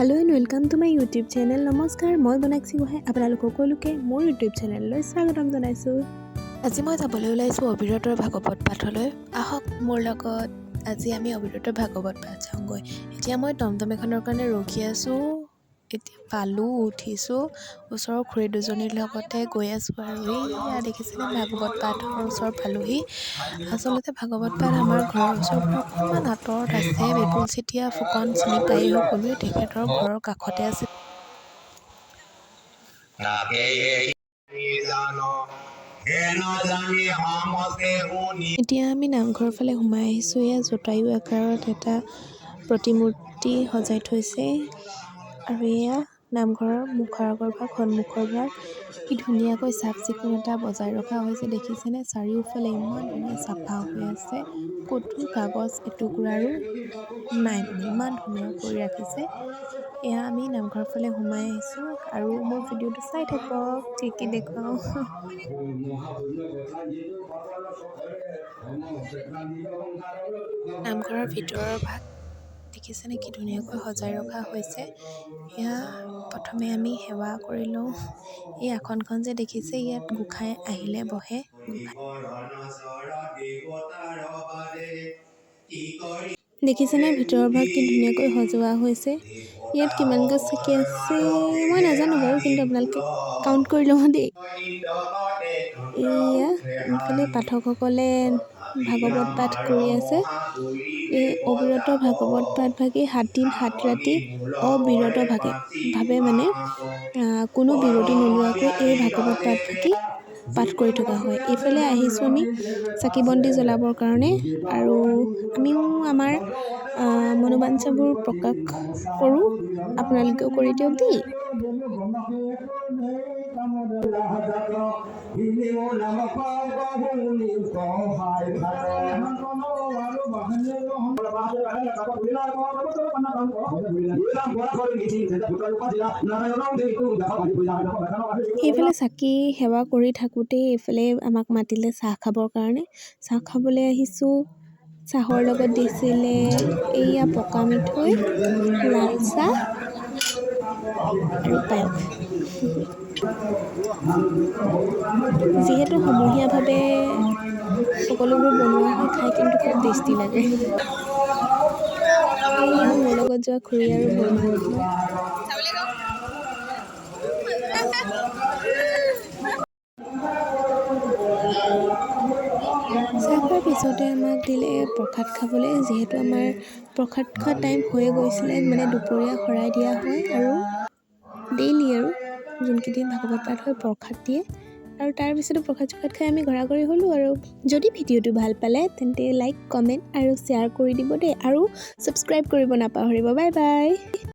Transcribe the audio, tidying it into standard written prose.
Hello and welcome to my YouTube channel. নমস্কাৰ মই বনাক্সি গোহাঁই আপোনালোক সকলোকে মোৰ YouTube চেনেললৈ স্বাগতম জনাইছোঁ। আজি মই যাবলৈ ওলাইছোঁ অবিৰতৰ ভাগৱত পাঠলৈ। আহক মোৰ লগত আজি আমি অবিৰতৰ ভাগৱত পাঠ চাওঁগৈ। এতিয়া মই টমটম এখনৰ কাৰণে ৰখি আছোঁ। এতিয়া পালোঁ, উঠিছোঁ, ওচৰৰ খুৰী দুজনীৰ লগতে গৈ আছোঁ আৰু এয়া দেখিছেনে ভাগৱত পাঠৰ ওচৰ পালোহি। আচলতে ভাগৱত পাঠ আমাৰ ঘৰৰ ওচৰৰ পৰা অকণমান আঁতৰত আছে। বিপুল চেতিয়া ফুকন চিনি পায়েই সকলোৱে, তেখেতৰ ঘৰৰ কাষতে আছে। এতিয়া আমি নামঘৰৰ ফালে সোমাই আহিছোঁ। এয়া জটায়ু আকাৰত এটা প্ৰতিমূৰ্তি সজাই থৈছে আৰু এয়া নামঘৰৰ মুখৰ আগৰ ভাগ, সন্মুখৰ ভাগ কি ধুনীয়াকৈ চাফ চিকুণতা বজাই ৰখা হৈছে দেখিছেনে। চাৰিওফালে ইমান ধুনীয়া চাফা হৈ আছে, ক'তো কাগজ এটুকুৰাৰো নাই, মানে ইমান ধুনীয়া কৰি ৰাখিছে। এয়া আমি নামঘৰৰ ফালে সোমাই আহিছোঁ আৰু মোৰ ভিডিঅ'টো চাই থাকক, কি কি দেখুৱাওঁ। নামঘৰৰ ভিতৰৰ ভাগ দেখিছেনে কি ধুনীয়াকৈ সজাই ৰখা হৈছে। এয়া প্ৰথমে আমি সেৱা কৰি লওঁ। এই আসনখন যে দেখিছে, ইয়াত গোসাঁই আহিলে বহে। দেখিছেনে ভিতৰৰ ভাগ কি ধুনীয়াকৈ সজোৱা হৈছে। ইয়াত কিমানকৈ চাকি আছে মই নাজানো বাৰু, কিন্তু আপোনালোকে কাউণ্ট কৰি ল'ব দেই। এয়া ইফালে পাঠকসকলে ভাগৱত পাঠ কৰি আছে। এই অবিৰত ভাগৱত পাঠ ভাগে 7 দিন 7 ৰাতি অবিৰতভাৱে মানে কোনো বিৰতি নোলোৱাকৈ এই ভাগৱত পাঠ ভাগি পাঠ কৰি থকা হয়। এইফালে আহিছোঁ আমি চাকি বন্তি জ্বলাবৰ কাৰণে আৰু আমিও আমাৰ মনোবাঞ্ছাবোৰ প্ৰকাশ কৰোঁ। আপোনালোকেও কৰি দিয়ক দেই। এইফালে চাকি সেৱা কৰি থাকোঁতেই এইফালে আমাক মাতিলে চাহ খাবৰ কাৰণে। চাহ খাবলৈ আহিছোঁ। চাহৰ লগত দিছিলে এইয়া পকা মিঠৈ, লাল চাহ আৰু পায়স। যিহেতু সমূহীয়াভাৱে সকলোবোৰ বনোৱা হয়, খাই কিন্তু খুব টেষ্টি লাগে। এইয়া মোৰ লগত যোৱা খুৰী আৰু বৰমাহঁত। চাহ খোৱাৰ পিছতে আমাক দিলে প্ৰসাদ খাবলৈ। যিহেতু আমাৰ প্ৰসাদ খোৱা টাইম হৈ গৈছিলে, মানে দুপৰীয়া শৰাই দিয়া হয় আৰু ডেইলি আৰু যোনকেইদিন ভাগৱত পাঠ হয় প্ৰসাদ দিয়ে আৰু তাৰপিছতো প্ৰসাদ খাই আমি ঘৰাঘৰি হ'লোঁ। আৰু যদি ভিডিঅ'টো ভাল পালে তেন্তে লাইক, কমেণ্ট আৰু শ্বেয়াৰ কৰি দিব দেই, আৰু ছাবস্ক্ৰাইব কৰিব নাপাহৰিব। Bye bye.